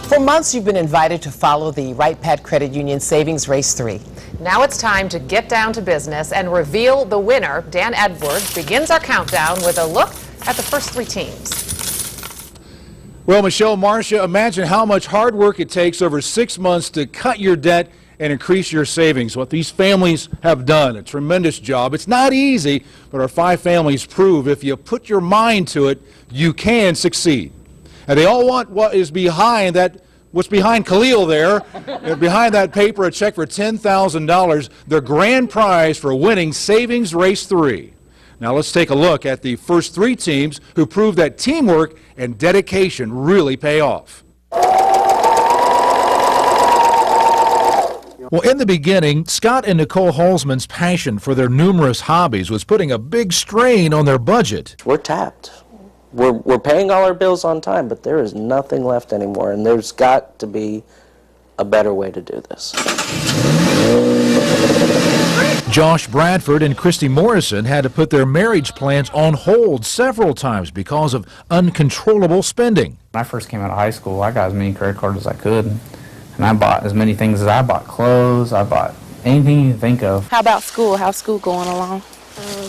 For months, you've been invited to follow the Wright Pat Credit Union Savings Race 3. Now it's time to get down to business and reveal the winner. Dan Edwards begins our countdown with a look at the first three teams. Well, Michelle, Marcia, imagine how much hard work it takes over 6 months to cut your debt and increase your savings. What these families have done, a tremendous job. It's not easy, but our 5 families prove if you put your mind to it, you can succeed. And they all want what is behind that, what's behind Khalil there, behind that paper, a check for $10,000, the grand prize for winning Savings Race 3. Now let's take a look at the first 3 teams who prove that teamwork and dedication really pay off. Well, in the beginning, Scott and Nicole Holzman's passion for their numerous hobbies was putting a big strain on their budget. We're tapped. We're paying all our bills on time, but there is nothing left anymore, and there's got to be a better way to do this. Josh Bradford and Christy Morrison had to put their marriage plans on hold several times because of uncontrollable spending. When I first came out of high school, I got as many credit cards as I could, and I bought as many things as I bought clothes, I bought anything you can think of. How about school? How's school going along?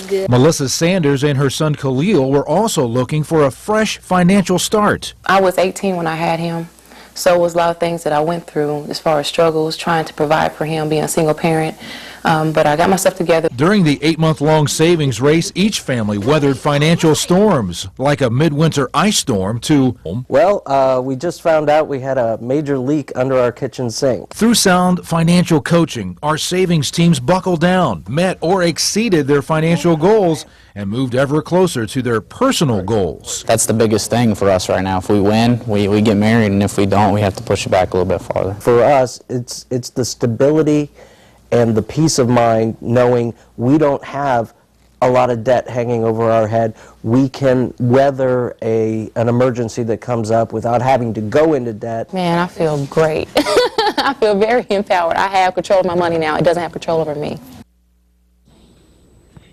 Good. Melissa Sanders and her son Khalil were also looking for a fresh financial start. I was 18 when I had him, so it was a lot of things that I went through as far as struggles, trying to provide for him, being a single parent. But I got myself together. During the 8-month-long savings race, each family weathered financial storms, like a midwinter ice storm to... Well, we just found out we had a major leak under our kitchen sink. Through sound financial coaching, our savings teams buckled down, met or exceeded their financial goals, and moved ever closer to their personal goals. That's the biggest thing for us right now. If we win, we get married, and if we don't, we have to push it back a little bit farther. For us, it's the stability and the peace of mind knowing we don't have a lot of debt hanging over our head. We can weather an emergency that comes up without having to go into debt. Man, I feel great. I feel very empowered. I have control of my money now. It doesn't have control over me.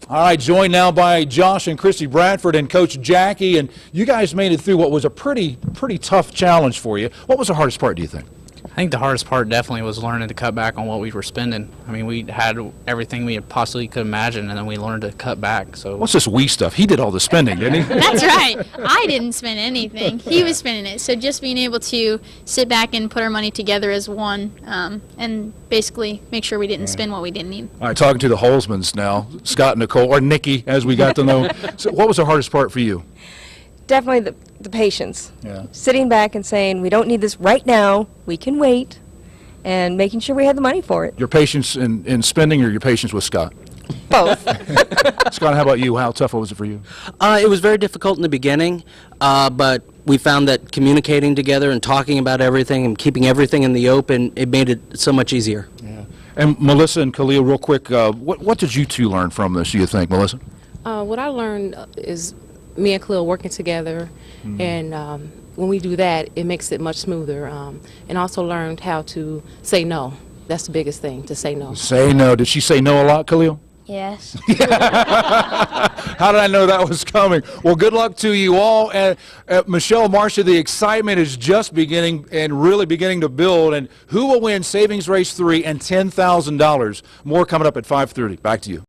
All right, joined now by Josh and Christy Bradford and Coach Jackie, and you guys made it through what was a pretty tough challenge for you. What was the hardest part, do you think? I think the hardest part definitely was learning to cut back on what we were spending. I mean, we had everything we possibly could imagine, and then we learned to cut back. So what's this we stuff? He did all the spending, didn't he? That's right. I didn't spend anything. He was spending it. So just being able to sit back and put our money together as one, and basically make sure we didn't spend what we didn't need. All right, talking to the Holzmans now, Scott and Nicole, or Nikki, as we got to know. So what was the hardest part for you? Definitely the patience. Yeah. Sitting back and saying, we don't need this right now, we can wait, and making sure we have the money for it. Your patience in spending or your patience with Scott? Both. Scott, how about you? How tough was it for you? It was very difficult in the beginning, but we found that communicating together and talking about everything and keeping everything in the open, it made it so much easier. Yeah. And Melissa and Khalil, real quick, what did you two learn from this, do you think, Melissa? What I learned is me and Khalil working together, and when we do that, it makes it much smoother. And also learned how to say no. That's the biggest thing, to say no. Say no. Did she say no a lot, Khalil? Yes. How did I know that was coming? Well, good luck to you all. And Michelle, Marcia, the excitement is just beginning and really beginning to build. And who will win Savings Race 3 and $10,000? More coming up at 5:30. Back to you.